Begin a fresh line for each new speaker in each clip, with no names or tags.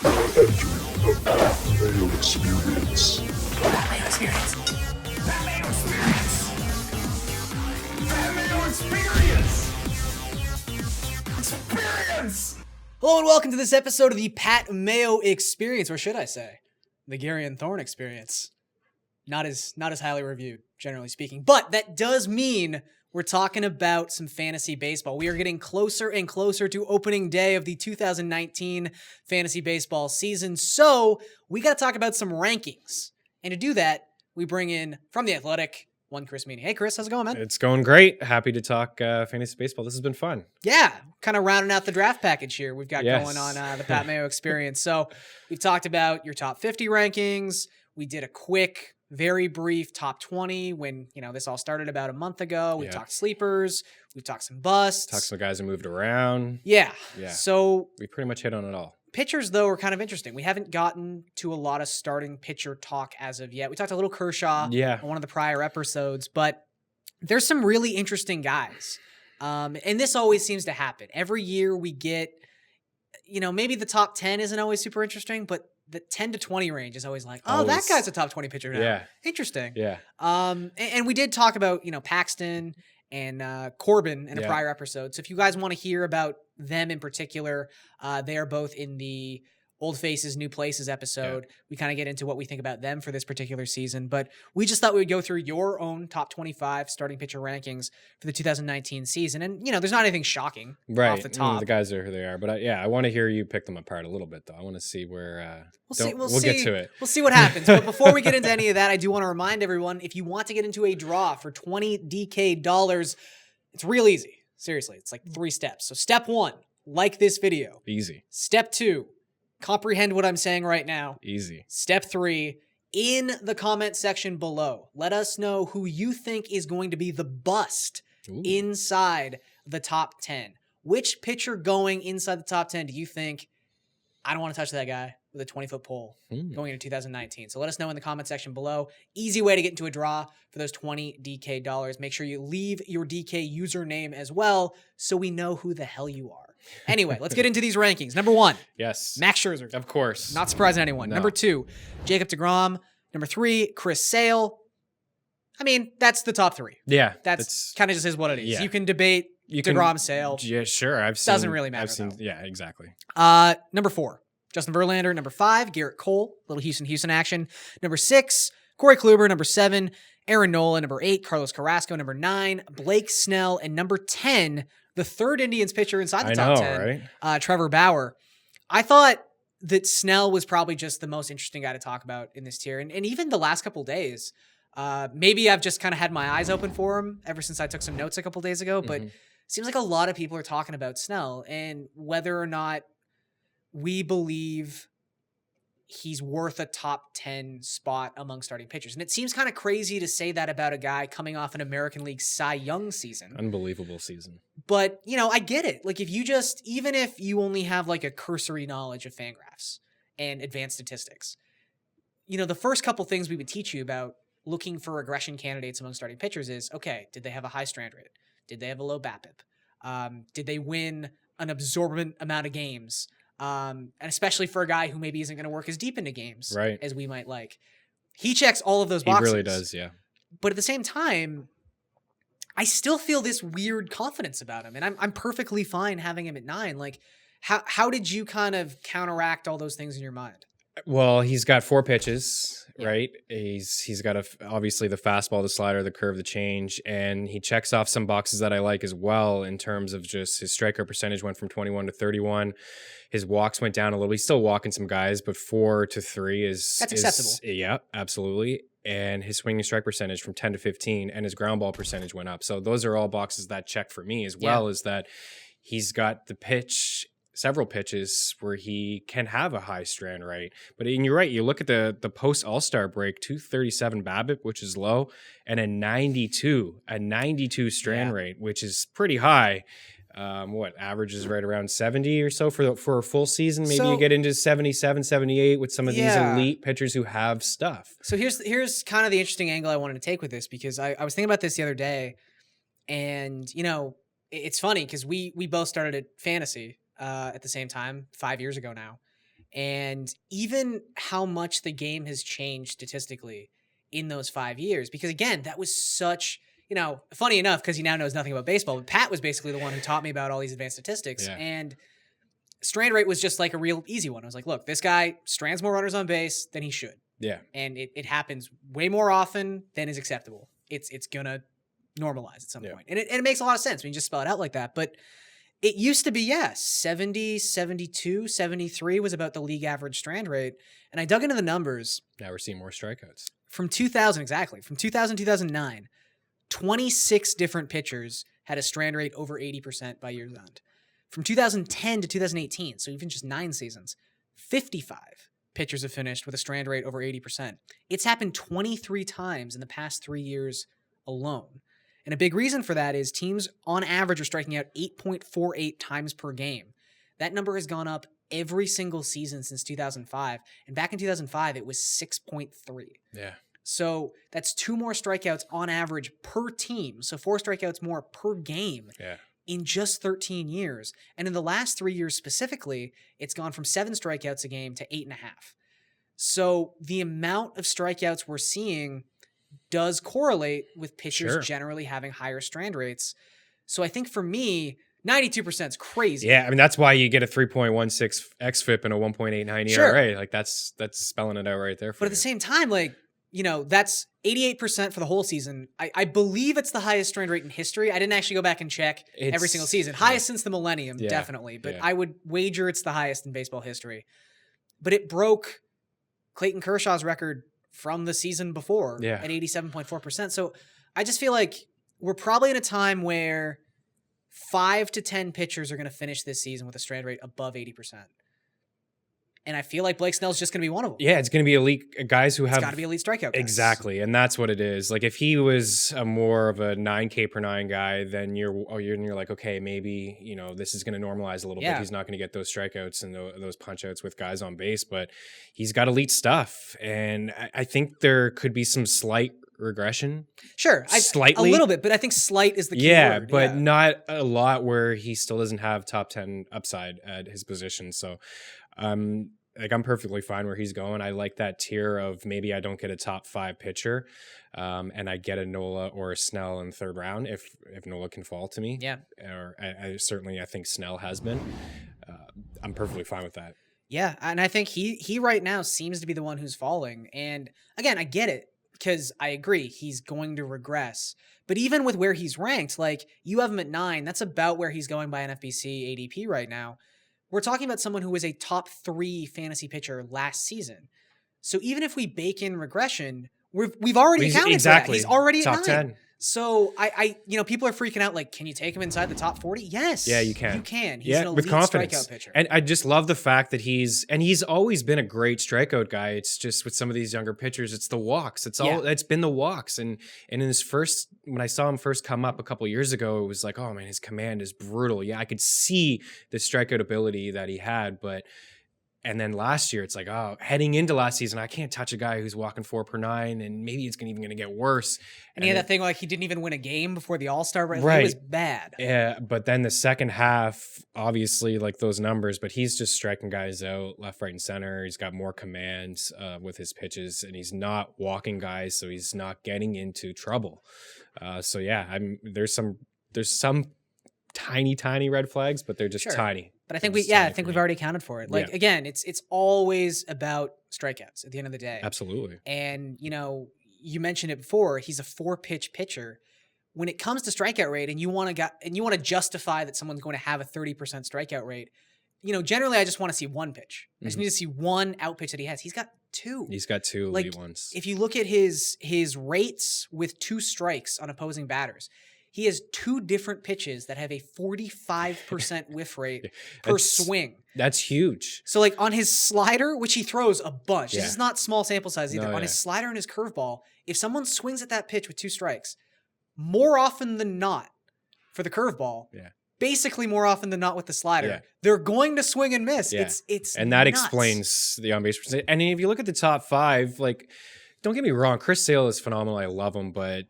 The Mayo Experience.
That Mayo Experience. That Mayo Experience. That Mayo Experience. Experience.
Hello and welcome to this episode of the Pat Mayo Experience, or should I say, the Garion Thorne Experience. Not as highly reviewed, generally speaking, but that does mean we're talking about some fantasy baseball. We are getting closer and closer to opening day of the 2019 fantasy baseball season, so we got to talk about some rankings. And to do that, we bring in, from The Athletic, one Chris Meaney. Hey, Chris, how's it going, man?
It's going great. Happy to talk fantasy baseball. This has been fun.
Yeah, kind of rounding out the draft package here we've got
Yes.
going on the Pat Mayo Experience. So we've talked about your top 50 rankings. We did a quick, very brief top 20 when, this all started about a month ago. We've talked sleepers. We've talked some busts.
Talk to some guys who moved around.
Yeah.
Yeah.
So
We pretty much hit on it all.
pitchers, though, are kind of interesting. We haven't gotten to a lot of starting pitcher talk as of yet. We talked a little Kershaw on one of the prior episodes, but there's some really interesting guys. And this always seems to happen. Every year we get, maybe the top 10 isn't always super interesting, but the 10 to 20 range is always like, that guy's a top 20 pitcher now.
Yeah.
Interesting.
Yeah.
And we did talk about, Paxton and Corbin in a prior episode. So if you guys want to hear about them in particular, they are both in the Old Faces, New Places episode. We kind of get into what we think about them for this particular season, but we just thought we would go through your own top 25 starting pitcher rankings for the 2019 season. And, there's not anything shocking off the top.
The guys are who they are. But I want to hear you pick them apart a little bit, though. I want to see where we'll get to it.
We'll see what happens. But before we get into any of that, I do want to remind everyone, if you want to get into a draw for $20 DK dollars, it's real easy. Seriously, it's like 3 steps. So step 1, like this video.
Easy.
Step 2, comprehend what I'm saying right now.
Easy.
Step 3, in the comment section below, let us know who you think is going to be the bust inside the top 10. Which pitcher going inside the top 10 do you think, I don't want to touch that guy with a 20-foot pole going into 2019? So let us know in the comment section below. Easy way to get into a draw for those $20 DK dollars. Make sure you leave your DK username as well so we know who the hell you are. Anyway, let's get into these rankings. Number 1.
Yes.
Max Scherzer.
Of course.
Not surprising anyone.
No.
Number 2, Jacob deGrom. Number 3, Chris Sale. I mean, that's the top 3.
Yeah.
That's kind of just is what it is.
Yeah.
You can debate DeGrom, Sale.
Yeah, sure. Doesn't
really matter, though.
Yeah, exactly.
Number 4, Justin Verlander. Number 5, Garrett Cole. Little Houston action. Number 6, Corey Kluber. Number 7, Aaron Nola. Number 8, Carlos Carrasco. Number 9, Blake Snell. And number 10, the third Indians pitcher inside the top 10,
right?
Trevor Bauer. I thought that Snell was probably just the most interesting guy to talk about in this tier. And even the last couple days, maybe I've just kind of had my eyes open for him ever since I took some notes a couple days ago, but it seems like a lot of people are talking about Snell and whether or not we believe he's worth a top 10 spot among starting pitchers. And it seems kind of crazy to say that about a guy coming off an American League Cy Young season.
Unbelievable season.
But, I get it. Like, even if you only have like a cursory knowledge of Fangraphs and advanced statistics, the first couple things we would teach you about looking for regression candidates among starting pitchers is, okay, did they have a high strand rate? Did they have a low BABIP? Did they win an absorbent amount of games? And especially for a guy who maybe isn't going to work as deep into games as we might like. He checks all of those boxes.
He really does, yeah.
But at the same time, I still feel this weird confidence about him. And I'm perfectly fine having him at 9. Like, how did you kind of counteract all those things in your mind?
Well, he's got 4 pitches, right? He's got obviously the fastball, the slider, the curve, the change, and he checks off some boxes that I like as well in terms of just his strikeout percentage went from 21 to 31. His walks went down a little. He's still walking some guys, but 4 to 3
that's acceptable.
Yeah, absolutely. And his swinging strike percentage from 10 to 15, and his ground ball percentage went up. So those are all boxes that check for me, as well as that he's got the pitch. Several pitches where he can have a high strand rate. But you're right, you look at the post All-Star break, 237 BABIP, which is low, and a 92 strand rate, which is pretty high. Averages right around 70 or so for a full season. Maybe you get into 77, 78 with some of these elite pitchers who have stuff.
So here's kind of the interesting angle I wanted to take with this, because I was thinking about this the other day, and it's funny because we both started at fantasy at the same time 5 years ago now. And even how much the game has changed statistically in those 5 years, because again, that was such, funny enough, because he now knows nothing about baseball, but Pat was basically the one who taught me about all these advanced statistics.
Yeah.
And strand rate was just like a real easy one. I was like, look, this guy strands more runners on base than he should.
Yeah.
And it happens way more often than is acceptable. It's going to normalize at some point. And it makes a lot of sense when you just spell it out like that. But it used to be, 70, 72, 73 was about the league average strand rate. And I dug into the numbers.
Now we're seeing more strikeouts.
From 2000, exactly. From 2000 to 2009, 26 different pitchers had a strand rate over 80% by year's end. From 2010 to 2018, so even just 9 seasons, 55 pitchers have finished with a strand rate over 80%. It's happened 23 times in the past 3 years alone. And a big reason for that is teams on average are striking out 8.48 times per game. That number has gone up every single season since 2005. And back in 2005, it was 6.3.
Yeah.
So that's 2 more strikeouts on average per team. So 4 strikeouts more per game.
Yeah.
In just 13 years. And in the last 3 years specifically, it's gone from 7 strikeouts a game to 8.5. So the amount of strikeouts we're seeing does correlate with pitchers generally having higher strand rates. So I think for me, 92% is crazy.
Yeah, I mean, that's why you get a 3.16 xFIP and a 1.89 ERA. Like that's spelling it out right there.
But at the same time, that's 88% for the whole season. I believe it's the highest strand rate in history. I didn't actually go back and check every single season. Highest since the millennium, definitely. But I would wager it's the highest in baseball history. But it broke Clayton Kershaw's record from the season before at 87.4%. So I just feel like we're probably in a time where 5 to 10 pitchers are going to finish this season with a strand rate above 80%. And I feel like Blake Snell's just going to be one of them.
Yeah, it's going to be elite guys who have...
It's got to be elite strikeout guys.
Exactly, and that's what it is. Like, if he was a more of a 9K per 9 guy, then you're like, okay, maybe, this is going to normalize a little bit. He's not going to get those strikeouts and those punch-outs with guys on base, but he's got elite stuff. And I think there could be some slight regression.
Sure.
Slightly.
A little bit, but I think slight is the key word.
But not a lot where he still doesn't have top 10 upside at his position. So, I'm perfectly fine where he's going. I like that tier of maybe I don't get a top 5 pitcher, and I get a Nola or a Snell in the 3rd round if Nola can fall to me.
Yeah.
Or I think Snell has been. I'm perfectly fine with that.
Yeah, and I think he right now seems to be the one who's falling. And again, I get it because I agree he's going to regress. But even with where he's ranked, like you have him at 9, that's about where he's going by NFBC ADP right now. We're talking about someone who was a top 3 fantasy pitcher last season. So even if we bake in regression, we've already accounted for that. He's already
top
at 9.
10.
So I people are freaking out like, can you take him inside the top 40? Yes.
Yeah, you can.
You can. He's an elite
with confidence.
strikeout pitcher.
And I just love the fact that he's always been a great strikeout guy. It's just with some of these younger pitchers, it's the walks. It's been the walks. And in his first, when I saw him first come up a couple years ago, it was like, oh man, his command is brutal. Yeah, I could see the strikeout ability that he had, and then last year, it's like, oh, heading into last season, I can't touch a guy who's walking 4 per 9, and maybe it's even going to get worse.
And he had that thing like he didn't even win a game before the All-Star break. Right. It was bad.
Yeah, but then the second half, obviously, like those numbers, but he's just striking guys out left, right, and center. He's got more command with his pitches, and he's not walking guys, so he's not getting into trouble. So yeah, there's some tiny red flags, but they're just tiny.
But I think we've already accounted for it. Like again, it's always about strikeouts at the end of the day.
Absolutely.
And you mentioned it before. He's a 4-pitch pitcher. When it comes to strikeout rate, and you want to justify that someone's going to have a 30% strikeout rate, generally I just want to see 1 pitch. I just need to see 1 out pitch that he has. He's got 2.
He's got 2 elite ones.
If you look at his rates with 2 strikes on opposing batters, he has 2 different pitches that have a 45% whiff rate per swing.
That's huge.
So like on his slider, which he throws a bunch, this is not small sample size either. On his slider and his curveball, if someone swings at that pitch with 2 strikes, more often than not for the curveball, basically more often than not with the slider, they're going to swing and miss.
Yeah.
It's
and that
nuts.
Explains the on-base percentage. And if you look at the top 5, like, don't get me wrong, Chris Sale is phenomenal. I love him, but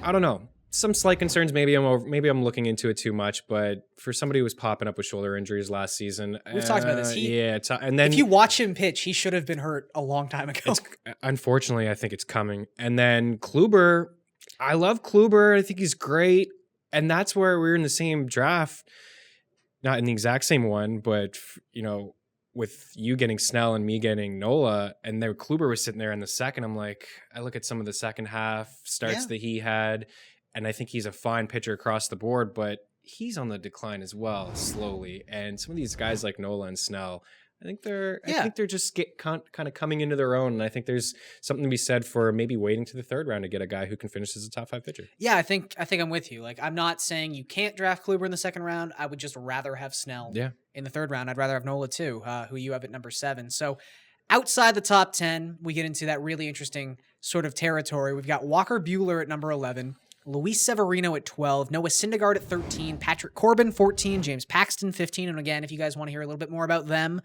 I don't know. some slight concerns. Maybe I'm looking into it too much, but for somebody who was popping up with shoulder injuries last season,
we've talked about this.
And then
if you watch him pitch, he should have been hurt a long time ago.
Unfortunately, I think it's coming. And then Kluber, I love Kluber. I think he's great, and that's where we're in the same draft, not in the exact same one, but with you getting Snell and me getting Nola, and there Kluber was sitting there in the second. I'm like, I look at some of the second half starts that he had, and I think he's a fine pitcher across the board, but he's on the decline as well, slowly. And some of these guys like Nola and Snell, I think they're just kind of coming into their own. And I think there's something to be said for maybe waiting to the third round to get a guy who can finish as a top 5 pitcher.
Yeah, I think I'm with you. Like, I'm not saying you can't draft Kluber in the second round. I would just rather have Snell in the third round. I'd rather have Nola too, who you have at number 7. So outside the top 10, we get into that really interesting sort of territory. We've got Walker Buehler at number 11. Luis Severino at 12, Noah Syndergaard at 13, Patrick Corbin 14, James Paxton 15. And again, if you guys want to hear a little bit more about them,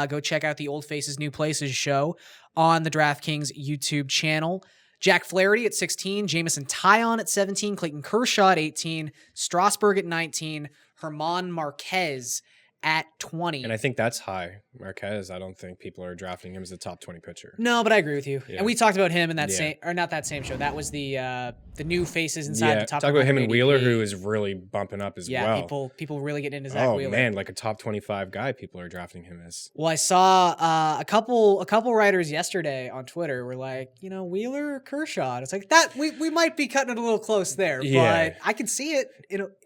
go check out the Old Faces New Places show on the DraftKings YouTube channel. Jack Flaherty at 16, Jamison Taillon at 17, Clayton Kershaw at 18, Strasburg at 19, German Marquez at 20.
And I think that's high. Marquez, I don't think people are drafting him as a top 20 pitcher.
No, but I agree with you.
Yeah.
And we talked about him in that same, or not that same show. That was the new faces inside the top.
Talk about him and Wheeler, who is really bumping up as well.
Yeah, people really getting into Zach Wheeler.
Oh man, like a top 25 guy people are drafting him as.
Well, I saw a couple writers yesterday on Twitter were like, Wheeler or Kershaw. And it's like that we might be cutting it a little close there, but I can see it.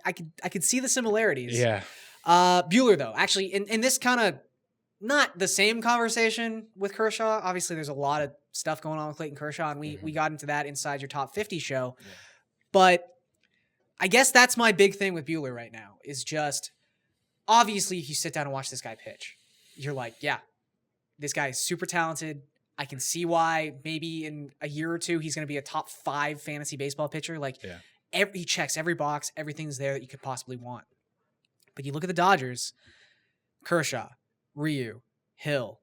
I could see the similarities.
Yeah.
Buehler, though, actually, in this kind of not the same conversation with Kershaw. Obviously, there's a lot of stuff going on with Clayton Kershaw, and we got into that inside your top 50 show. Yeah. But I guess that's my big thing with Buehler right now is just, obviously, if you sit down and watch this guy pitch, you're like, yeah, this guy is super talented. I can see why maybe in a year or two he's going to be a top 5 fantasy baseball pitcher. Like, he checks every box, everything's there that you could possibly want. But you look at the Dodgers, Kershaw, Ryu, Hill,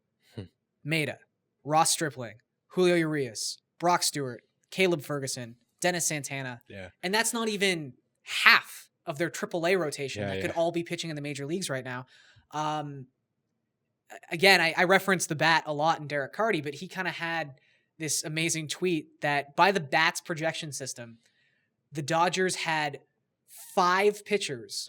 Maeda, Ross Stripling, Julio Urias, Brock Stewart, Caleb Ferguson, Dennis Santana.
Yeah.
And that's not even half of their AAA rotation that could all be pitching in the major leagues right now. Again, I referenced the bat a lot in Derek Carty, but he kind of had this amazing tweet that by the bat's projection system, the Dodgers had 5 pitchers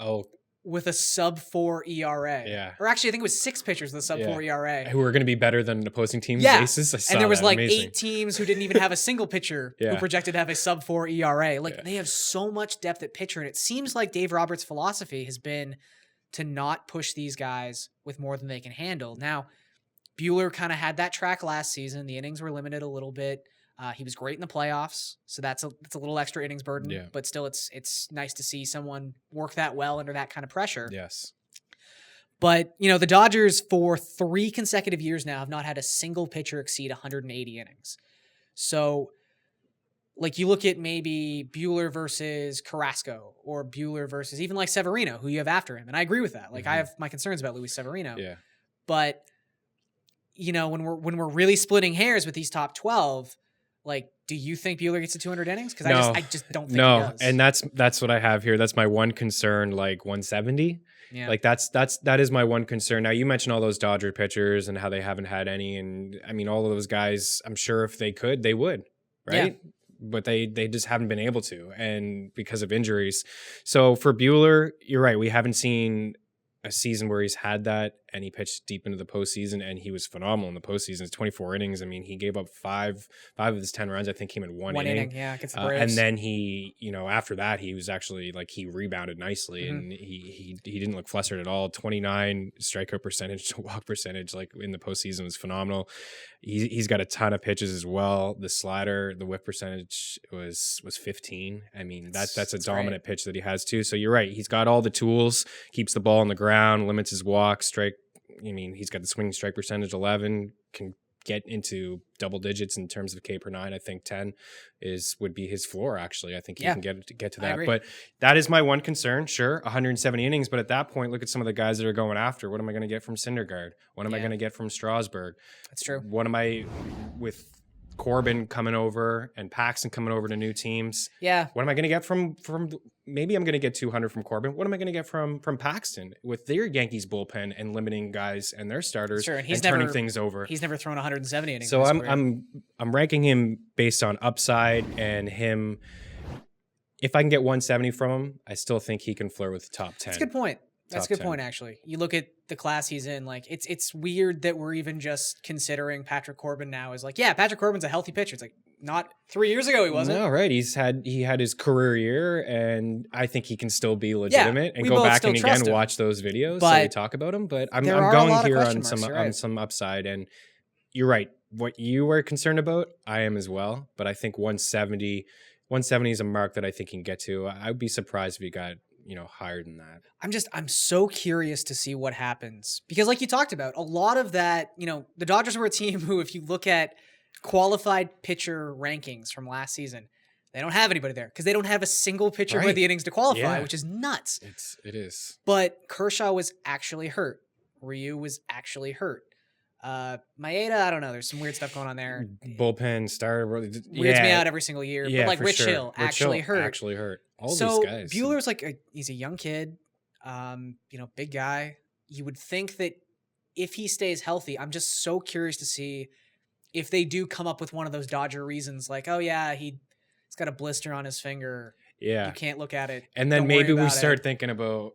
with a sub-4 ERA.
Yeah.
Or actually, I think it was 6 pitchers with a sub-4 ERA.
Who are going to be better than opposing teams' aces.
And there was like 8 teams who didn't even have a single pitcher who projected to have a sub-4 ERA. Like, they have so much depth at pitcher, and it seems like Dave Roberts' philosophy has been to not push these guys with more than they can handle. Now, Buehler kind of had that track last season. The innings were limited a little bit. He was great in the playoffs, so that's a little extra innings burden. Yeah. But still, it's nice to see someone work that well under that kind of pressure.
Yes.
But, the Dodgers for 3 consecutive years now have not had a single pitcher exceed 180 innings. So, like, you look at maybe Buehler versus Carrasco or Buehler versus even like Severino, who you have after him. And I agree with that. Like, I have my concerns about Luis Severino.
Yeah.
But, when we're really splitting hairs with these top 12, like, do you think Buehler gets to 200 innings? Because I just don't think he does.
And that's what I have here. That's my one concern, like 170. Yeah. Like that is my one concern. Now, you mentioned all those Dodger pitchers and how they haven't had any. And I mean, all of those guys, I'm sure if they could, they would, right? Yeah. But they just haven't been able to, and because of injuries. So for Buehler, you're right. We haven't seen a season where he's had that, and he pitched deep into the postseason, and he was phenomenal in the postseason. It's 24 innings. I mean, he gave up 5 of his 10 runs. I think came in one inning.
Yeah, against the Braves.
And then he, after that, he was actually like he rebounded nicely, and he didn't look flustered at all. 29 strikeout percentage to walk percentage, like in the postseason, was phenomenal. He's got a ton of pitches as well. The slider, the whip percentage was 15. I mean, that's a dominant pitch that he has too. So you're right. He's got all the tools. Keeps the ball on the ground, limits his walk, strike. I mean, he's got the swinging strike percentage 11, can get into double digits in terms of K per 9. I think 10 would be his floor. Actually, I think he can get to that. But that is my one concern. Sure, 170 innings, but at that point, look at some of the guys that are going after. What am I going to get from Syndergaard? What am I going to get from Strasburg?
That's true.
What am I with Corbin coming over and Paxton coming over to new teams.
Yeah.
What am I going to get from maybe I'm going to get 200 from Corbin. What am I going to get from Paxton with their Yankees bullpen and limiting guys and their starters
Sure, and he's
turning
never-
things over?
He's never thrown 170 innings.
So
in his career.
I'm ranking him based on upside and him. If I can get 170 from him, I still think he can flirt with the top 10.
That's a good point. That's a good
10.
point, actually. You look at the class he's in, like it's weird that we're even just considering Patrick Corbin now as like, yeah, Patrick Corbin's a healthy pitcher. It's like not 3 years ago he wasn't.
No, right. He had his career year, and I think he can still be legitimate. And
we
go
both
back
still
and
trust
again
him.
watch those videos
But
so we talk about him. But I'm
there are a
going
lot of
here
question
on
marks,
some
you're right.
on some upside, and you're right. What you were concerned about, I am as well. But I think 170 is a mark that I think he can get to. I would be surprised if he got higher than that.
I'm so curious to see what happens because like you talked about, a lot of that, the Dodgers were a team who, if you look at qualified pitcher rankings from last season, they don't have anybody there because they don't have a single pitcher with
Right.
the innings to qualify,
Yeah.
which is nuts.
It is.
But Kershaw was actually hurt. Ryu was actually hurt. Maeda, I don't know. There's some weird stuff going on there.
Bullpen starter
Weirds me out every single year. But like
for
Rich
sure.
Hill
Rich
actually
Hill
hurt.
Actually hurt. All
So
these guys.
Buehler's like he's a young kid, big guy. You would think that if he stays healthy, I'm just so curious to see if they do come up with one of those Dodger reasons, like, oh yeah, he's got a blister on his finger.
Yeah.
You can't look at it.
And then
Don't worry
maybe we
about
start
it.
thinking about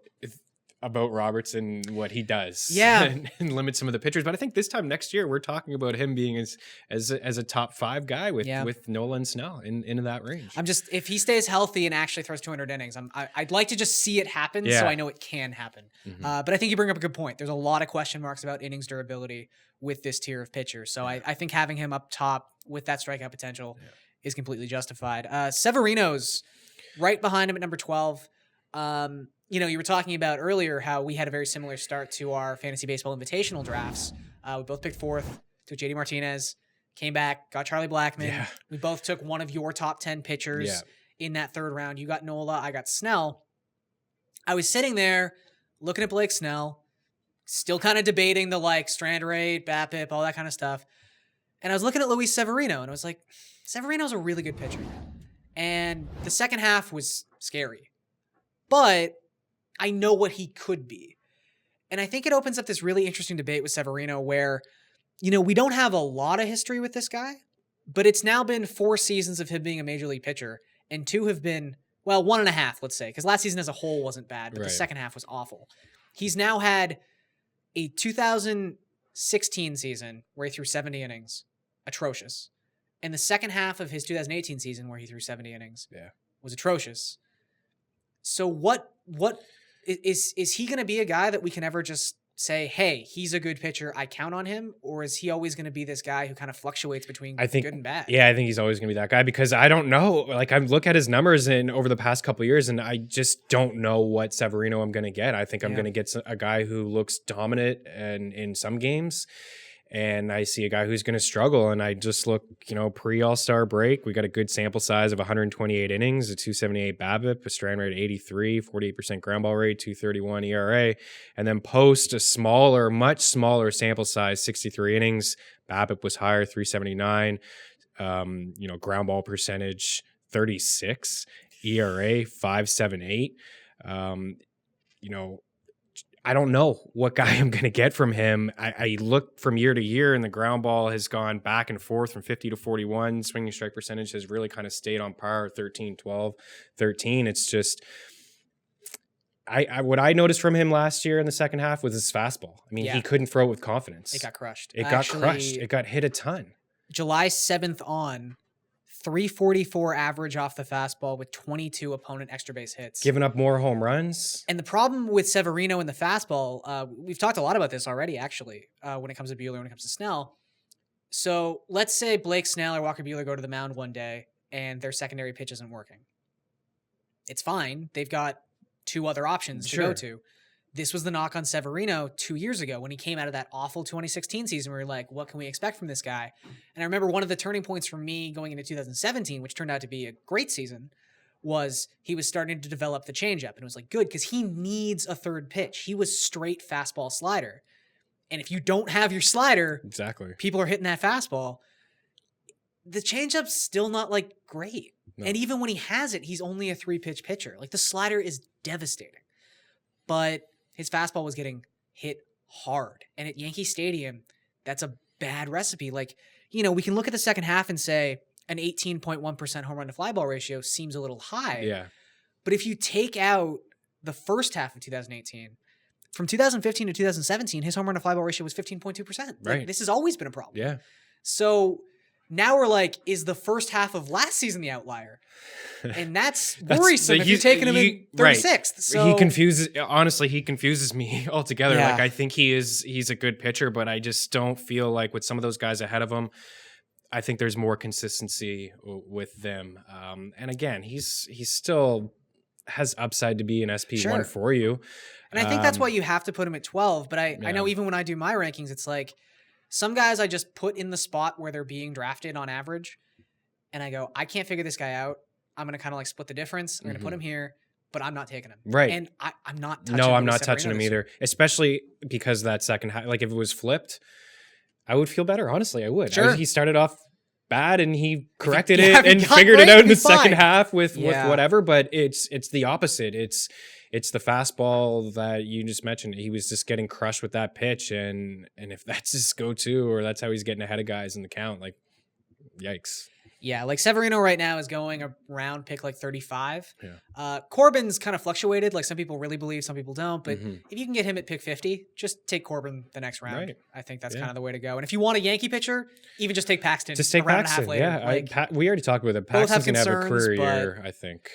Roberts and what he does.
Yeah.
and limit some of the pitchers. But I think this time next year, we're talking about him being as a top 5 guy with Nola and Snell into that range.
I'm just, if he stays healthy and actually throws 200 innings, I'd like to just see it happen so I know it can happen.
Mhm.
But I think you bring up a good point. There's a lot of question marks about innings durability with this tier of pitchers. So I think having him up top with that strikeout potential is completely justified. Severino's right behind him at number 12. You were talking about earlier how we had a very similar start to our fantasy baseball invitational drafts. We both picked 4th, took JD Martinez, came back, got Charlie Blackmon.
Yeah.
We both took one of your top 10 pitchers in that 3rd round. You got Nola, I got Snell. I was sitting there looking at Blake Snell, still kind of debating the like strand rate, BABIP, all that kind of stuff. And I was looking at Luis Severino and I was like, Severino's a really good pitcher. And the second half was scary. But I know what he could be. And I think it opens up this really interesting debate with Severino where, we don't have a lot of history with this guy, but it's now been 4 seasons of him being a major league pitcher and 2 have been, 1.5, let's say, because last season as a whole wasn't bad, but the second half was awful. He's now had a 2016 season where he threw 70 innings, atrocious. And the second half of his 2018 season where he threw 70 innings was atrocious. So what is he going to be a guy that we can ever just say, hey, he's a good pitcher, I count on him? Or is he always going to be this guy who kind of fluctuates between good and bad?
Yeah, I think he's always going to be that guy because I don't know. Like I look at his numbers over the past couple of years and I just don't know what Severino I'm going to get. I think I'm going to get a guy who looks dominant and in some games. And I see a guy who's going to struggle. And I just look, pre-All-Star break, we got a good sample size of 128 innings, a 278 BABIP, a strand rate of 83, 48% ground ball rate, 231 ERA. And then post a much smaller sample size, 63 innings. BABIP was higher, 379. Ground ball percentage, 36. ERA, 5.78. I don't know what guy I'm going to get from him. I look from year to year and the ground ball has gone back and forth from 50 to 41. Swinging strike percentage has really kind of stayed on par, 13, 12, 13. It's just, what I noticed from him last year in the second half was his fastball. I mean, he couldn't throw it with confidence.
It got crushed.
It got crushed. It got hit a ton.
July 7th on, 344 average off the fastball with 22 opponent extra base hits.
Giving up more home runs.
And the problem with Severino in the fastball, we've talked a lot about this already, actually, when it comes to Buehler, when it comes to Snell. So let's say Blake Snell or Walker Buehler go to the mound one day and their secondary pitch isn't working. It's fine. They've got 2 other options to go to. This was the knock on Severino 2 years ago when he came out of that awful 2016 season where you're like, what can we expect from this guy? And I remember one of the turning points for me going into 2017, which turned out to be a great season, was he was starting to develop the changeup. And it was like, good, because he needs a third pitch. He was straight fastball slider. And if you don't have your slider,
Exactly.
people are hitting that fastball. the changeup's still not like great.
No.
And even when he has it, he's only a 3-pitch pitcher. Like the slider is devastating. But his fastball was getting hit hard. And at Yankee Stadium, that's a bad recipe. Like, you know, we can look at the second half and say an 18.1% home run to fly ball ratio seems a little high.
Yeah.
But if you take out the first half of 2018, from 2015 to 2017, his home run to fly ball ratio was 15.2%. Like,
Right.
this has always been a problem.
Yeah.
So now we're like, is the first half of last season the outlier? And that's worrisome if you're taking him in 36th.
Right.
So
He confuses me altogether.
Yeah.
Like, I think he's a good pitcher, but I just don't feel like with some of those guys ahead of him, I think there's more consistency with them. And again, he's still has upside to be an SP1
Sure.
for you.
And I think that's why you have to put him at 12. But I know even when I do my rankings, it's like some guys I just put in the spot where they're being drafted on average. And I go, I can't figure this guy out. I'm going to kind of like split the difference. I'm going to put him here, but I'm not taking him.
Right.
And I'm not touching
No, I'm
Luis
not touching him
Severino
either, especially because that second half, like if it was flipped, I would feel better. Honestly, I would.
Sure.
He started off bad and he corrected
yeah,
it
if he
and
got
figured
great,
it out in
he'd
the
be
second
fine.
half with
Yeah.
whatever, but it's the opposite. It's the fastball that you just mentioned. He was just getting crushed with that pitch, and if that's his go-to or that's how he's getting ahead of guys in the count, like, yikes.
Yeah, like Severino right now is going around pick like 35.
Yeah.
Corbin's kind of fluctuated. Like some people really believe, some people don't. But
Mhm.
if you can get him at pick 50, just take Corbin the next round.
Right.
I think that's
Yeah.
kind of the way to go. And if you want a Yankee pitcher, even just take Paxton.
Just take
a round and a half
Paxton.
later.
Yeah,
Like,
we already talked about it.
both have
Paxton's going to have a
concerns,
career
but-
year, I think.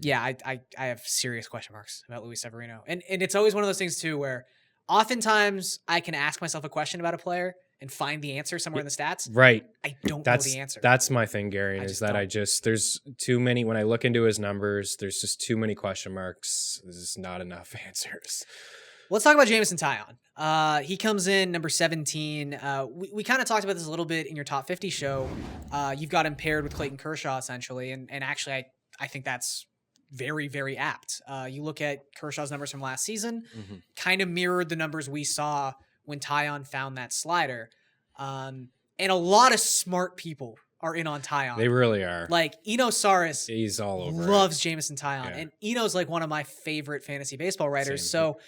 yeah, I have serious question marks about Luis Severino. And it's always one of those things too where oftentimes I can ask myself a question about a player and find the answer somewhere in the stats.
Right.
I don't
That's
know the answer.
That's my thing, Garion,
I
is
just
that
don't.
there's too many, when I look into his numbers, there's just too many question marks. There's just not enough answers.
Let's talk about Jamison Taillon. He comes in number 17. We kind of talked about this a little bit in your top 50 show. You've got him paired with Clayton Kershaw, essentially. And actually, I think that's very, very apt. You look at Kershaw's numbers from last season, kind of mirrored the numbers we saw when Taillon found that slider. And a lot of smart people are in on Taillon.
They really are.
Like, Eno Saris
He's all over
loves Jamison Taillon.
Yeah.
And Eno's like one of my favorite fantasy baseball writers.
Same.
So,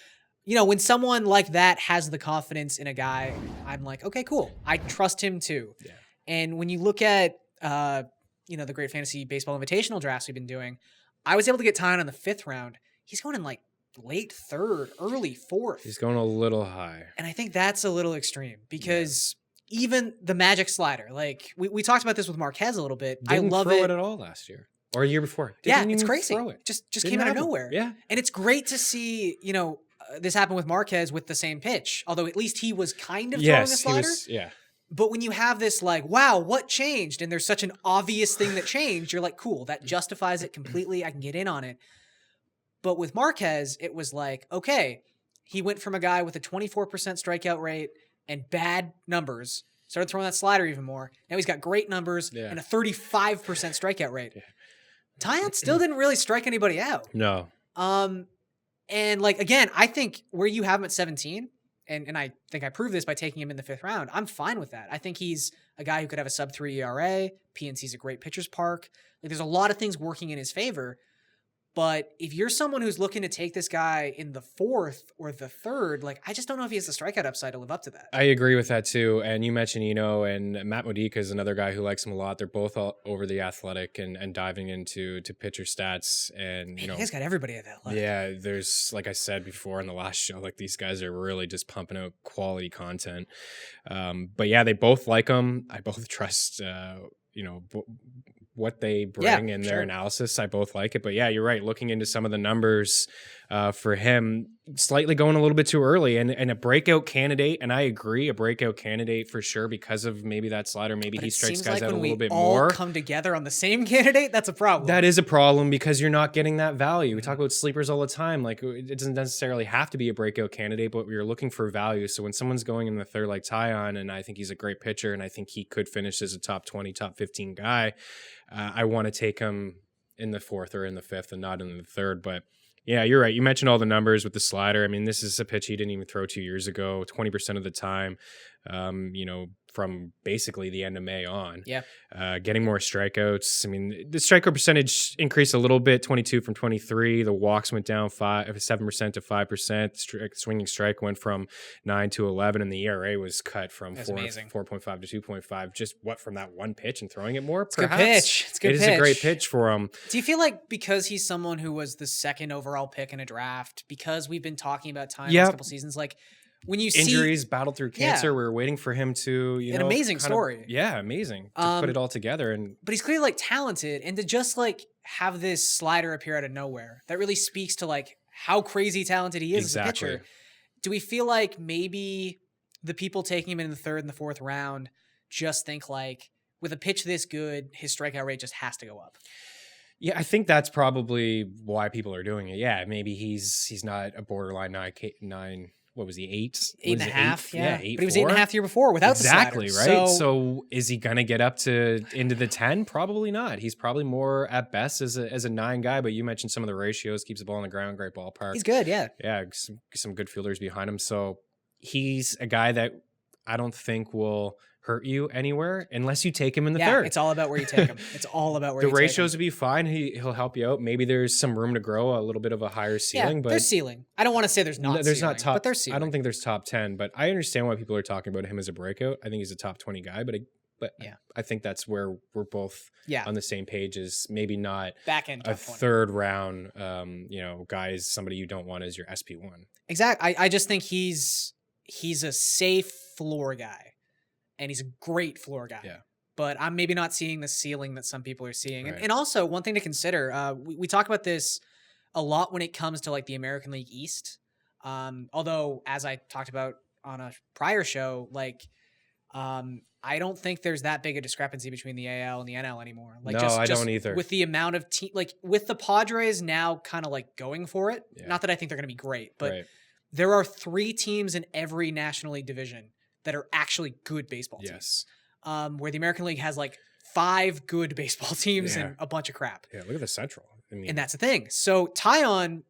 you know, when someone like that has the confidence in a guy, I'm like, okay, cool. I trust him too.
Yeah.
And when you look at, you know, the great fantasy baseball invitational drafts we've been doing, I was able to get Taillon in the 5th round. He's going in like late 3rd, early 4th.
He's going a little high.
And I think that's a little extreme because even the magic slider, like we talked about this with Marquez a little bit.
Didn't
I love
throw
it.
it at all last year or a year before.
Yeah,
Didn't
it's
even
crazy.
throw it.
Just
Didn't
came out of
have it.
nowhere.
Yeah.
And it's great to see, you know, this happened with Marquez with the same pitch, although at least he was kind of throwing a
Yes, he
slider.
was. Yeah.
But when you have this like, wow, what changed? And there's such an obvious thing that changed, you're like, cool, that justifies it completely. I can get in on it. But with Marquez, it was like, okay, he went from a guy with a 24% strikeout rate and bad numbers, started throwing that slider even more. Now he's got great numbers and a 35% strikeout rate.
Yeah.
Taillon still didn't really strike anybody out.
No.
And like, again, I think where you have him at 17, and I think I proved this by taking him in the 5th round, I'm fine with that. I think he's a guy who could have a sub-3 ERA. PNC's a great pitcher's park. Like, there's a lot of things working in his favor. But if you're someone who's looking to take this guy in the 4th or the 3rd, like, I just don't know if he has the strikeout upside to live up to that.
I agree with that too. And you mentioned Eno, and Matt Modica is another guy who likes him a lot. They're both all over the athletic and diving into pitcher stats. And, you know,
He's got everybody at that level.
yeah, there's, like I said before in the last show, like these guys are really just pumping out quality content. But yeah, they both like him. I both trust, you know, what they bring in their analysis. I both like it. But yeah, you're right. Looking into some of the numbers for him, slightly going a little bit too early and a breakout candidate. And I agree, a breakout candidate for sure because of maybe that slider. Maybe he strikes guys out a little bit more.
When we all come together on the same candidate, that's a problem.
That is a problem because you're not getting that value. We talk about sleepers all the time. Like, it doesn't necessarily have to be a breakout candidate, but you're looking for value. So when someone's going in the 3rd like Taillon, and I think he's a great pitcher, and I think he could finish as a top 20, top 15 guy, I want to take him in the 4th or in the 5th and not in the 3rd. But yeah, you're right. You mentioned all the numbers with the slider. I mean, this is a pitch he didn't even throw 2 years ago, 20% of the time. from basically the end of May on.
Yeah.
Getting more strikeouts. I mean, the strikeout percentage increased a little bit, 22 from 23. The walks went down 7% to 5%. Swinging strike went from 9 to 11, and the ERA was cut from 4.5 to 2.5. Just from that one pitch and throwing it more.
It's a good pitch. It's a good pitch.
It is a great pitch for him.
Do you feel like because he's someone who was the second overall pick in a draft, because we've been talking about time last couple seasons, like when you
injuries, battled through cancer, we were waiting for him to,
an amazing story.
Amazing to put it all together.
But he's clearly like talented, and to just like have this slider appear out of nowhere, that really speaks to like how crazy talented he is as a pitcher. Do we feel like maybe the people taking him in the 3rd and the 4th round just think like with a pitch this good, his strikeout rate just has to go up?
Yeah, I think that's probably why people are doing it. Yeah, maybe he's not a borderline 9. What was he, 8.5?
Yeah,
8,
but he was 8.5 the year before without the slider.
Right? So is he gonna get up into the 10? Probably not. He's probably more at best as a 9 guy. But you mentioned some of the ratios, keeps the ball on the ground, great ballpark.
He's good, yeah.
Yeah, some good fielders behind him. So he's a guy that I don't think will hurt you anywhere unless you take him in the 3rd.
It's all about where you take him. It's all about where you take him.
The ratios would be fine. He'll help you out. Maybe there's some room to grow, a little bit of a higher ceiling. But
there's ceiling. I don't want to say there's not
top,
but there's ceiling.
I don't think there's top 10, but I understand why people are talking about him as a breakout. I think he's a top 20 guy, but I think that's where we're both on the same page, is maybe not
back end
a 3rd round guy is somebody you don't want as your SP1.
Exactly. I just think he's a safe floor guy. And he's a great floor guy. Yeah. But I'm maybe not seeing the ceiling that some people are seeing. Right. And also, one thing to consider, we talk about this a lot when it comes to like the American League East. Although, as I talked about on a prior show, like I don't think there's that big a discrepancy between the AL and the NL anymore. Like,
no, I don't either.
With the amount of like with the Padres now kind of like going for it. Yeah. Not that I think they're going to be great, but there are 3 teams in every National League division that are actually good baseball teams. Where the American League has like 5 good baseball teams and a bunch of crap.
Yeah, look at the Central.
And that's the thing. So Taillon,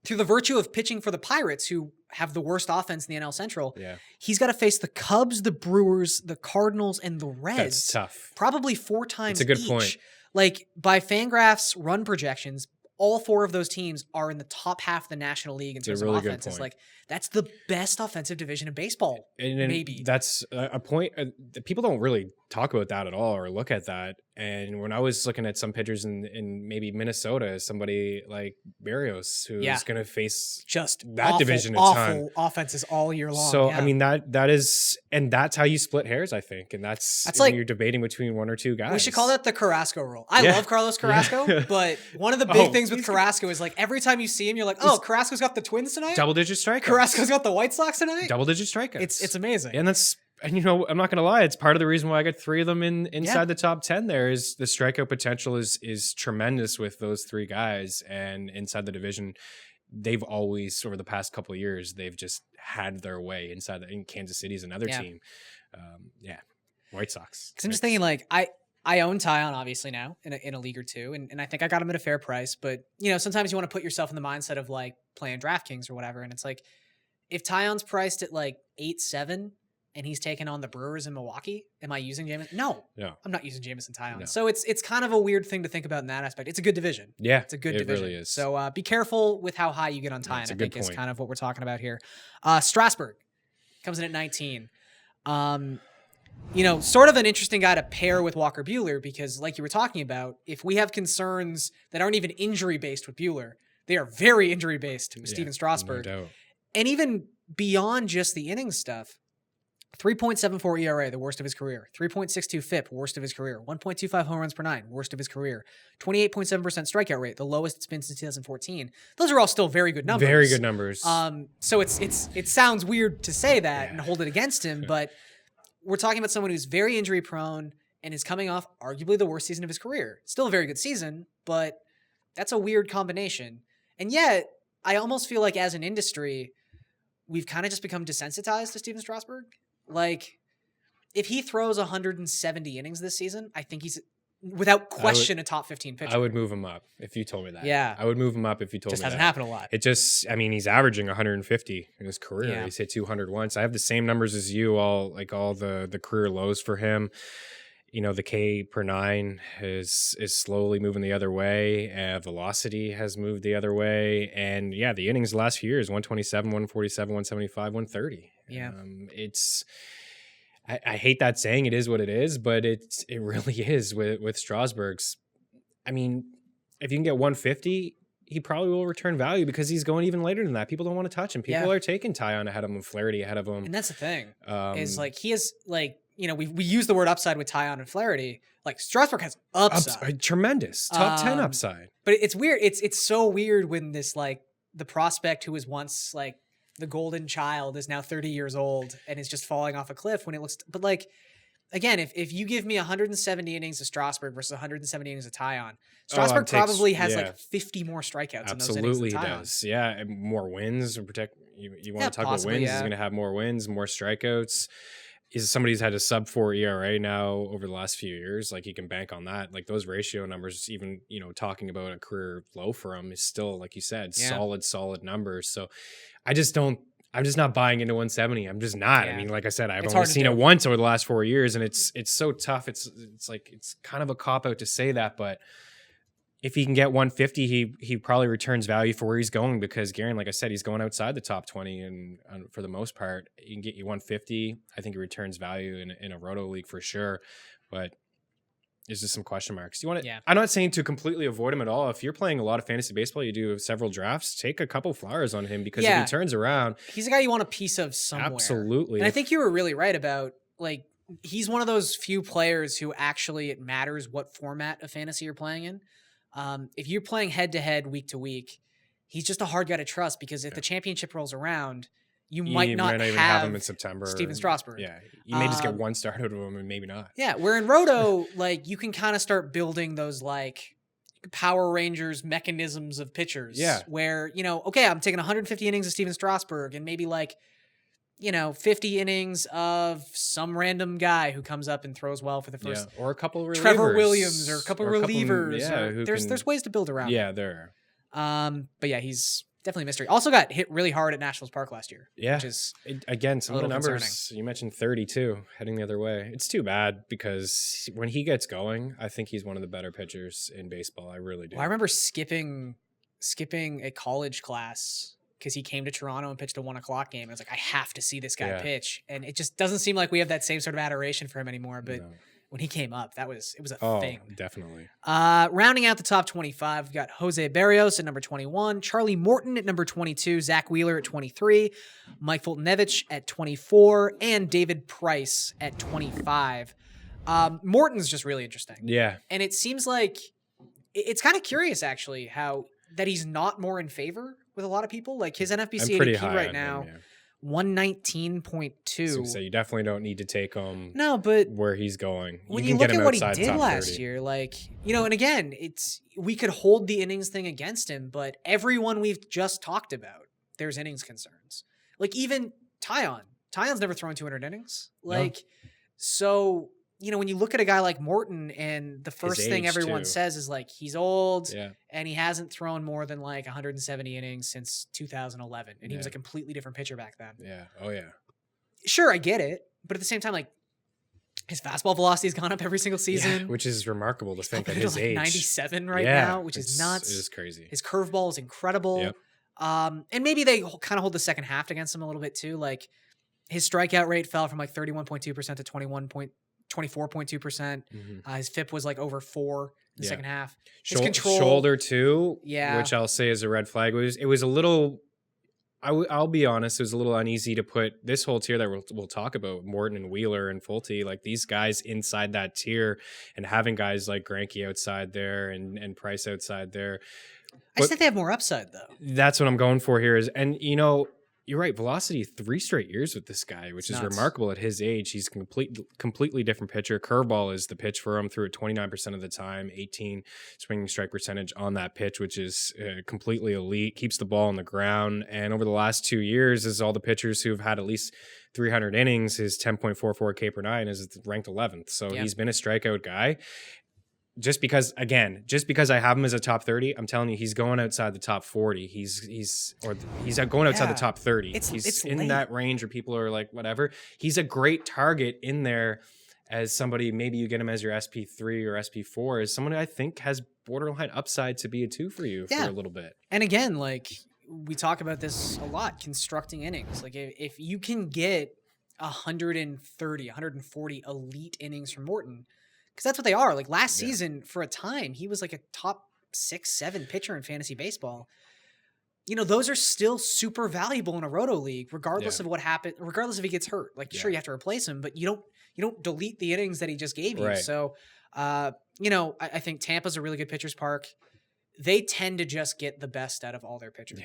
through the virtue of pitching for the Pirates, who have the worst offense in the NL Central, he's got to face the Cubs, the Brewers, the Cardinals, and the Reds.
That's tough.
Probably 4 times
It's a good
each.
point.
Like, by Fangraphs run projections, all 4 of those teams are in the top half of the National League in terms of offenses. Like, that's the best offensive division in baseball. And maybe
that's a point that people don't really talk about that at all or look at that. And when I was looking at some pitchers in maybe Minnesota, somebody like Barrios, who's going to face
just
that division a ton.
Awful offenses all year long.
So I mean that is, and that's how you split hairs, I think. And that's like you're debating between 1 or 2 guys.
We should call that the Carrasco rule. I love Carlos Carrasco, but one of the big things with Carrasco is like every time you see him, you're like, oh, Carrasco's got the Twins tonight.
Double-digit strikeouts.
Carrasco's got the White Sox tonight.
Double-digit strikeouts.
It's amazing.
And I'm not going to lie, it's part of the reason why I got 3 of them inside the top 10 there, is the strikeout potential is tremendous with those 3 guys. And inside the division, they've always, over the past couple of years, they've just had their way inside. In Kansas City is another team. White Sox.
Because I'm just thinking, like, I own Taillon obviously now in a league or 2, and I think I got him at a fair price. But, sometimes you want to put yourself in the mindset of, like, playing DraftKings or whatever. And it's like, if Taillon's priced at, like, 8-7, and he's taking on the Brewers in Milwaukee, am I using Jamison? No, I'm not using Jamison Taillon. No. So it's kind of a weird thing to think about in that aspect. It's a good division.
Yeah,
it's a good division.
Really is.
So be careful with how high you get on Taillon. I think is kind of what we're talking about here. Strasburg comes in at 19. Sort of an interesting guy to pair with Walker Buehler, because like you were talking about, if we have concerns that aren't even injury based with Buehler, they are very injury based with Steven Strasburg.
No doubt.
And even beyond just the inning stuff, 3.74 ERA, the worst of his career. 3.62 FIP, worst of his career. 1.25 home runs per 9, worst of his career. 28.7% strikeout rate, the lowest it's been since 2014. Those are all still very good numbers.
Very good numbers.
So it sounds weird to say that and hold it against him, but we're talking about someone who's very injury prone and is coming off arguably the worst season of his career. Still a very good season, but that's a weird combination. And yet, I almost feel like as an industry, we've kind of just become desensitized to Steven Strasburg. Like, if he throws 170 innings this season, I think he's without question a top 15 pitcher.
I would move him up if you told me that.
Yeah.
I would move him up if you told me that.
Just hasn't happened a lot.
It just, I mean, he's averaging 150 in his career.
Yeah.
He's hit 200 once. I have the same numbers as you, all the career lows for him. You know, the K per 9 is slowly moving the other way. Velocity has moved the other way. And yeah, the innings the last few years, 127, 147, 175, 130.
Yeah.
I hate that saying it is what it is, but it really is with Strasburg's. I mean, if you can get 150, he probably will return value because he's going even later than that. People don't want to touch him. People are taking Taillon ahead of him, Flaherty ahead of him.
And that's the thing is like, he is like, you know, we use the word upside with Taillon and Flaherty. Like Strasburg has upside.
Tremendous. Top 10 upside.
But it's weird. It's so weird when this, like, the prospect who was once like the golden child is now 30 years old and is just falling off a cliff when it looks, but like, again, if you give me 170 innings of Strasburg versus 170 innings of Taillon, Strasburg probably has like 50 more strikeouts.
Absolutely,
in those innings
he does. Yeah, and more wins. You want to talk
possibly,
about wins? He's going to have more wins, more strikeouts. Is somebody who's had a sub 4 ERA now over the last few years. Like, he can bank on that. Like, those ratio numbers, even, you know, talking about a career low for him is still, like you said, solid numbers. So I'm just not buying into 170. I'm just not. I mean, like I said, I've only seen it once over the last 4 years, and it's so tough. It's like, it's kind of a cop out to say that, but if he can get 150, he probably returns value for where he's going, because Garion, like I said, he's going outside the top 20, and for the most part, he can get you 150. I think he returns value in a roto league for sure, but there's just some question marks. You want to? Yeah. I'm not saying to completely avoid him at all. If you're playing a lot of fantasy baseball, you do several drafts, take a couple flyers on him, because if he turns around,
he's a guy you want a piece of somewhere.
Absolutely.
And I think you were really right about, like, he's one of those few players who actually it matters what format of fantasy you're playing in. If you're playing head to head, week to week, he's just a hard guy to trust, because if the championship rolls around, you might not even have
him in September.
Steven Strasburg.
Yeah, you may just get one start out of him, and maybe not.
Yeah, where in Roto, like, you can kind of start building those like Power Rangers mechanisms of pitchers. Yeah, where, you know, okay, I'm taking 150 innings of Steven Strasburg, and maybe like, you know, 50 innings of some random guy who comes up and throws well for the first,
or a couple of relievers.
Trevor Williams, or a couple of relievers. There's ways to build around.
Yeah, there
are. But yeah, he's definitely a mystery. Also got hit really hard at Nationals Park last year.
Yeah,
which is
again, some of the numbers
concerning.
You mentioned 32 heading the other way. It's too bad, because when he gets going, I think he's one of the better pitchers in baseball. I really do.
Well, I remember skipping a college class because he came to Toronto and pitched a 1:00 game. I was like, I have to see this guy pitch. And it just doesn't seem like we have that same sort of adoration for him anymore. But when he came up, it was a thing.
Definitely.
Rounding out the top 25, we've got Jose Berrios at number 21, Charlie Morton at number 22, Zach Wheeler at 23, Mike Foltynewicz at 24, and David Price at 25. Morton's just really interesting. Yeah. And it seems like it's kind of curious, actually, how that he's not more in favor with a lot of people. Like, his NFBC ADP right now, 119.2.
So you definitely don't need to take him.
No, but
where he's going,
when you look at what he did last year, like, you know, and again, we could hold the innings thing against him, but everyone we've just talked about, there's innings concerns. Like, even Taillon's never thrown 200 innings. Like, so, you know, when you look at a guy like Morton, and the first thing everyone says is like, he's old and he hasn't thrown more than like 170 innings since 2011. And he was a completely different pitcher back then.
Yeah. Oh yeah.
Sure. I get it. But at the same time, like, his fastball velocity has gone up every single season,
which is remarkable to think at his age.
97 now, which is nuts.
It is crazy.
His curveball is incredible. Yep. And maybe they kind of hold the second half against him a little bit too. Like, his strikeout rate fell from like 31.2% to 24.2%. His FIP was like over 4 in the second half. His control,
shoulder too, which I'll say is a red flag. It was a little. I'll be honest, it was a little uneasy to put this whole tier that we'll talk about, Morton and Wheeler and Folty, like these guys inside that tier, and having guys like Greinke outside there and Price outside there.
I just think they have more upside though.
That's what I'm going for here and you know, you're right. Velocity 3 straight years with this guy, which is remarkable at his age. He's completely different pitcher. Curveball is the pitch for him, threw it 29% of the time, 18 swinging strike percentage on that pitch, which is completely elite. Keeps the ball on the ground. And over the last 2 years, is all the pitchers who've had at least 300 innings, his 10.44 K per 9 is ranked 11th. So he's been a strikeout guy. just because I have him as a top 30, I'm telling you, he's going outside the top 40. He's going outside the top 30. He's in
late.
that range where people are like, whatever. He's a great target in there as somebody, maybe you get him as your SP3 or SP4, as someone I think has borderline upside to be a 2 for you for a little bit.
And again, like we talk about this a lot, constructing innings. Like if you can get 130, 140 elite innings from Morton, because that's what they are. Like last season, for a time, he was like a top 6, 7 pitcher in fantasy baseball. You know, those are still super valuable in a roto league, regardless of what happened, regardless if he gets hurt. Like, sure, you have to replace him, but you don't delete the innings that he just gave you.
Right.
So, you know, I think Tampa's a really good pitcher's park. They tend to just get the best out of all their pitchers.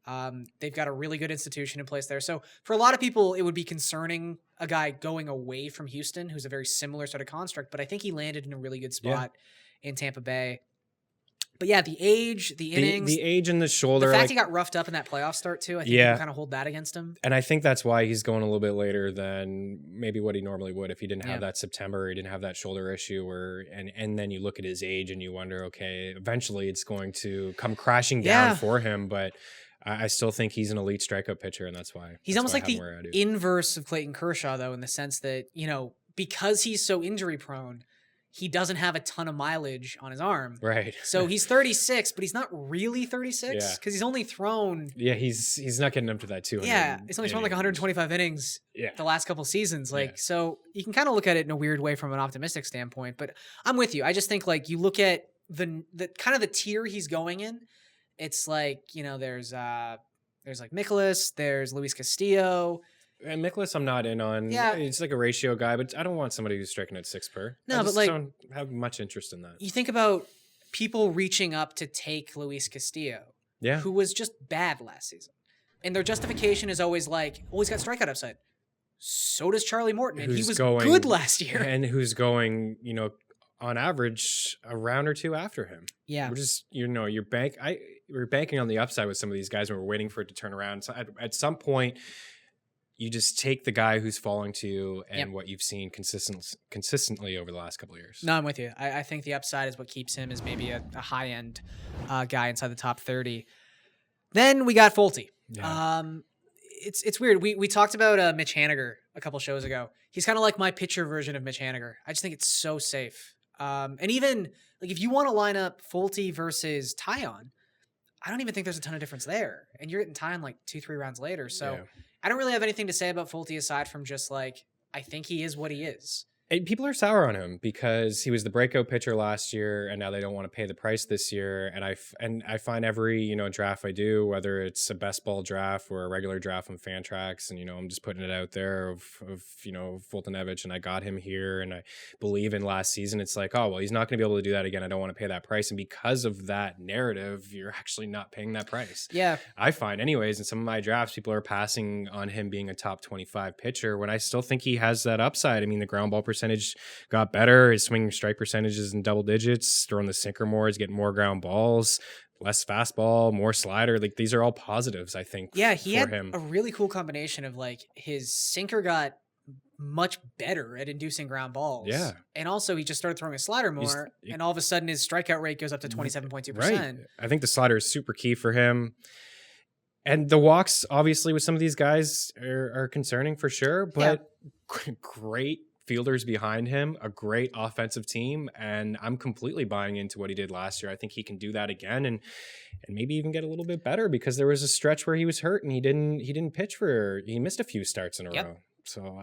Yeah. They've got a really good institution in place there. So for a lot of people, it would be concerning a guy going away from Houston, who's a very similar sort of construct, but I think he landed in a really good spot in Tampa Bay. But yeah, the age, the innings,
the age and the shoulder.
The fact he got roughed up in that playoff start too, I think you kind of hold that against him.
And I think that's why he's going a little bit later than maybe what he normally would if he didn't have that September, he didn't have that shoulder issue, and then you look at his age and you wonder, okay, eventually it's going to come crashing down for him, but I still think he's an elite strikeout pitcher, and that's why
he's almost like the inverse of Clayton Kershaw, though, in the sense that, you know, because he's so injury prone, he doesn't have a ton of mileage on his arm.
Right.
So he's 36, but he's not really 36 because he's only thrown.
Yeah, he's not getting up to that 200.
Yeah, he's only thrown like 125 innings the last couple seasons. Like, so you can kind of look at it in a weird way from an optimistic standpoint. But I'm with you. I just think like you look at the kind of the tier he's going in. It's like, you know, there's like Nicholas, there's Luis Castillo.
And Nicholas, I'm not in on.
Yeah,
it's like a ratio guy, but I don't want somebody who's striking at 6 per.
No,
I just
but like,
don't have much interest in that.
You think about people reaching up to take Luis Castillo, who was just bad last season, and their justification is always like, "Oh, he's got strikeout upside." So does Charlie Morton, and he was good last year,
and who's going, you know, on average a round or 2 after him.
Yeah,
we're just, you know, we're banking on the upside with some of these guys, and we're waiting for it to turn around. So at some point, you just take the guy who's falling to you and what you've seen consistently over the last couple of years. No,
I'm with you. I think the upside is what keeps him as maybe a high-end guy inside the top 30. Then we got Folty. Yeah. It's weird. We talked about Mitch Haniger a couple shows ago. He's kind of like my pitcher version of Mitch Haniger. I just think it's so safe. And even like if you want to line up Folty versus Taillon, I don't even think there's a ton of difference there. And you're getting Taillon like 2-3 rounds later. So I don't really have anything to say about Folty aside from just like, I think he is what he is.
And people are sour on him because he was the breakout pitcher last year, and now they don't want to pay the price this year. And I find every, you know, draft I do, whether it's a best ball draft or a regular draft on Fantrax, and, you know, I'm just putting it out there of you know, Foltynewicz, and I got him here, and I believe in last season. It's like, oh well, he's not going to be able to do that again. I don't want to pay that price, and because of that narrative, you're actually not paying that price.
Yeah,
I find, anyways, in some of my drafts, people are passing on him being a top 25 pitcher when I still think he has that upside. I mean, the ground ball percentage got better. His swinging strike percentage is in double digits. Throwing the sinker more, he's getting more ground balls, less fastball, more slider. Like, these are all positives, I think.
Yeah, he had a really cool combination of like his sinker got much better at inducing ground balls.
Yeah.
And also he just started throwing a slider more, and all of a sudden his strikeout rate goes up to 27.2%.
Right. I think the slider is super key for him. And the walks, obviously, with some of these guys are concerning for sure, but great fielders behind him, a great offensive team, and I'm completely buying into what he did last year. I think he can do that again and maybe even get a little bit better, because there was a stretch where he was hurt and he didn't pitch he missed a few starts in a row. So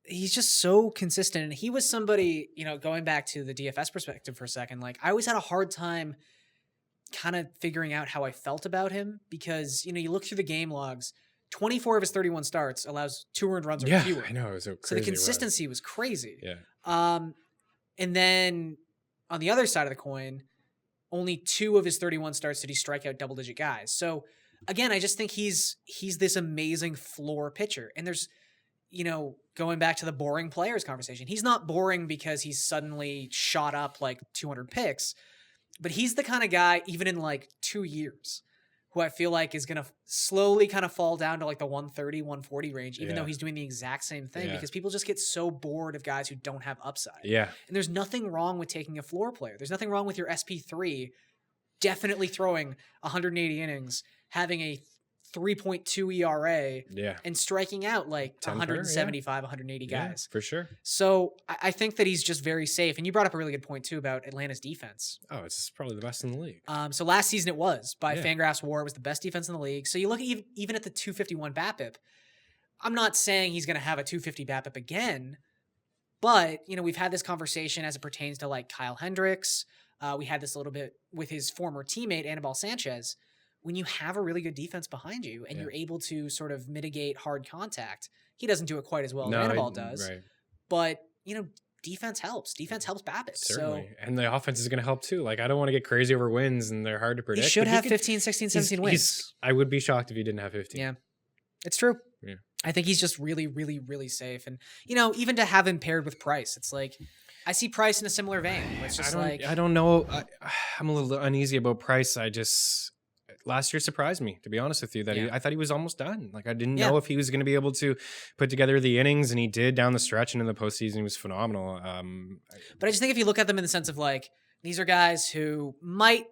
he's just so consistent. And he was somebody, you know, going back to the DFS perspective for a second, like I always had a hard time kind of figuring out how I felt about him, because, you know, you look through the game logs, 24 of his 31 starts allows 2 earned runs or fewer.
I know. It was
so the consistency was crazy.
Yeah.
And then on the other side of the coin, only 2 of his 31 starts did he strike out double-digit guys. So again, I just think he's this amazing floor pitcher. And there's, you know, going back to the boring players conversation, he's not boring because he's suddenly shot up like 200 picks, but he's the kind of guy, even in like 2 years, who I feel like is going to slowly kind of fall down to like the 130, 140 range, even though he's doing the exact same thing because people just get so bored of guys who don't have upside. Yeah. And there's nothing wrong with taking a floor player. There's nothing wrong with your SP3 definitely throwing 180 innings, having a 3.2 ERA and striking out like 175, 180 guys.
For sure.
So I think that he's just very safe. And you brought up a really good point too about Atlanta's defense.
Oh, it's probably the best in the league.
So last season it was by Fangraphs WAR. It was the best defense in the league. So you look at even at the 251 BABIP. I'm not saying he's going to have a 250 BABIP again, but you know, we've had this conversation as it pertains to like Kyle Hendricks. We had this a little bit with his former teammate Anibal Sanchez. When you have a really good defense behind you and you're able to sort of mitigate hard contact, he doesn't do it quite as well as Anibal does. Right. But, you know, defense helps. Defense helps BABIP.
Certainly. So, and the offense is going to help too. Like, I don't want to get crazy over wins, and they're hard to predict.
He should have 15, 16, 17 wins.
I would be shocked if he didn't have 15.
Yeah, it's true. Yeah. I think he's just really, really, really safe. And, you know, even to have him paired with Price, it's like, I see Price in a similar vein. It's just
I don't know. I'm a little uneasy about Price. Last year surprised me, to be honest with you, that I thought he was almost done. Like, I didn't know if he was going to be able to put together the innings, and he did down the stretch, and in the postseason he was phenomenal.
But I just think if you look at them in the sense of like, these are guys who might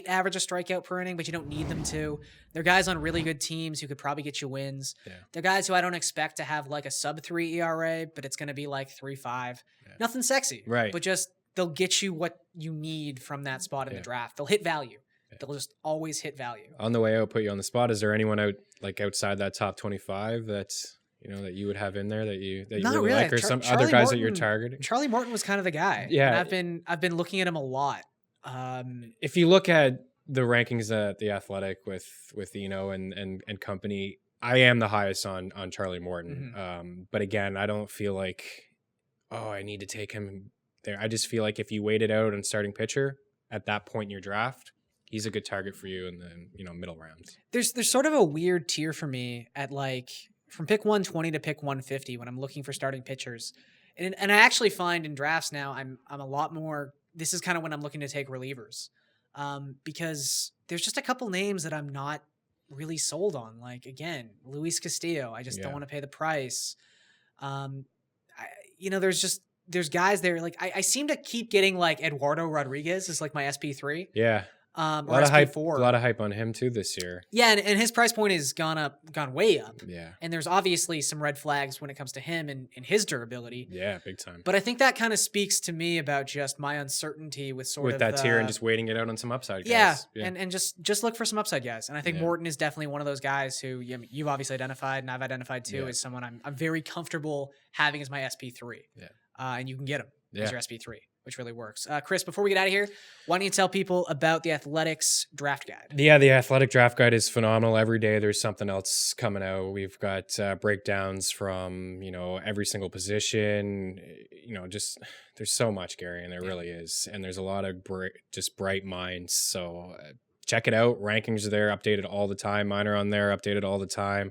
average a strikeout per inning, but you don't need them to. They're guys on really good teams who could probably get you wins. Yeah. They're guys who I don't expect to have like a sub-3 ERA, but it's going to be like 3.5. Yeah. Nothing sexy, right? But just they'll get you what you need from that spot in the draft. They'll hit value. They'll just always hit value.
On the way out, put you on the spot. Is there anyone outside that top 25 that you would have in there that you really like, or some other guys that you're targeting?
Charlie Morton was kind of the guy. Yeah, and I've been looking at him a lot.
If you look at the rankings at the Athletic with Eno and company, I am the highest on Charlie Morton. Mm-hmm. But again, I don't feel like I need to take him there. I just feel like if you waited out on starting pitcher at that point in your draft, he's a good target for you in the middle rounds.
There's sort of a weird tier for me at like from pick 120 to pick 150 when I'm looking for starting pitchers, and I actually find in drafts now I'm a lot more. This is kind of when I'm looking to take relievers, because there's just a couple names that I'm not really sold on. Like again, Luis Castillo, I just don't want to pay the price. There's guys there like I seem to keep getting like Eduardo Rodriguez is like my SP3.
Yeah. A lot of hype on him too this year.
Yeah, and his price point has gone way up.
Yeah.
And there's obviously some red flags when it comes to him and his durability.
Yeah, big time.
But I think that kind of speaks to me about just my uncertainty with
that tier and just waiting it out on some upside guys.
Yeah. And just look for some upside guys. And I think Morton is definitely one of those guys who you've obviously identified and I've identified too as someone I'm very comfortable having as my SP3. Yeah. And you can get him as your SP3. Which really works. Chris, before we get out of here, why don't you tell people about the Athletics Draft Guide?
Yeah, the Athletic Draft Guide is phenomenal. Every day there's something else coming out. We've got breakdowns from, every single position. Just there's so much, Gary, and there really is. And there's a lot of just bright minds. So check it out. Rankings are there, updated all the time. Mine are on there, updated all the time.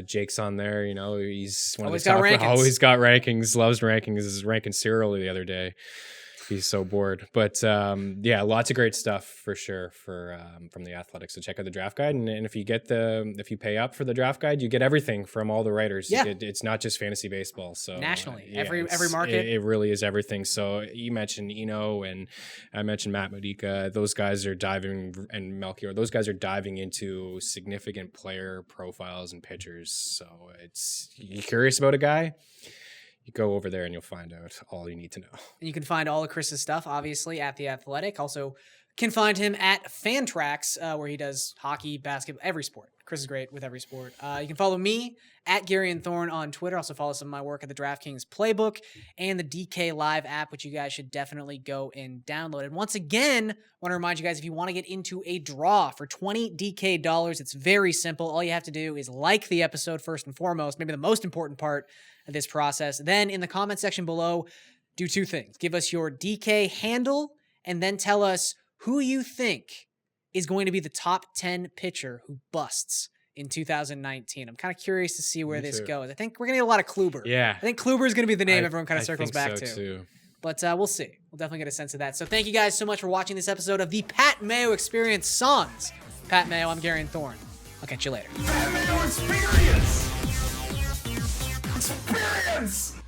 Jake's on there, he's one of the top. Always got rankings, loves rankings. Is ranking Cyril the other day. He's so bored, but lots of great stuff for sure from the Athletics. So check out the Draft Guide, and if you pay up for the Draft Guide, you get everything from all the writers. Yeah. It's not just fantasy baseball. So
nationally, every market,
it really is everything. So you mentioned Eno, and I mentioned Matt Modica. Those guys are diving, and Melchior. Those guys are diving into significant player profiles and pitchers. So you curious about a guy, you go over there and you'll find out all you need to know.
And you can find all of Chris's stuff, obviously, at The Athletic. Also, can find him at Fantrax, where he does hockey, basketball, every sport. Chris is great with every sport. You can follow me at Garion Thorne on Twitter. Also follow some of my work at the DraftKings Playbook and the DK Live app, which you guys should definitely go and download. And once again, I want to remind you guys, if you want to get into a draw for $20 DK, it's very simple. All you have to do is like the episode first and foremost, maybe the most important part of this process. Then in the comment section below, do two things. Give us your DK handle and then tell us who you think is going to be the top 10 pitcher who busts in 2019. I'm kind of curious to see where this goes. I think we're going to get a lot of Kluber.
Yeah.
I think Kluber is going to be the name everyone kind of circles back to.
Too.
But we'll see. We'll definitely get a sense of that. So thank you guys so much for watching this episode of the Pat Mayo Experience Sans Pat Mayo, I'm Garion Thorne. I'll catch you later.
Fat Mayo experience! Experience!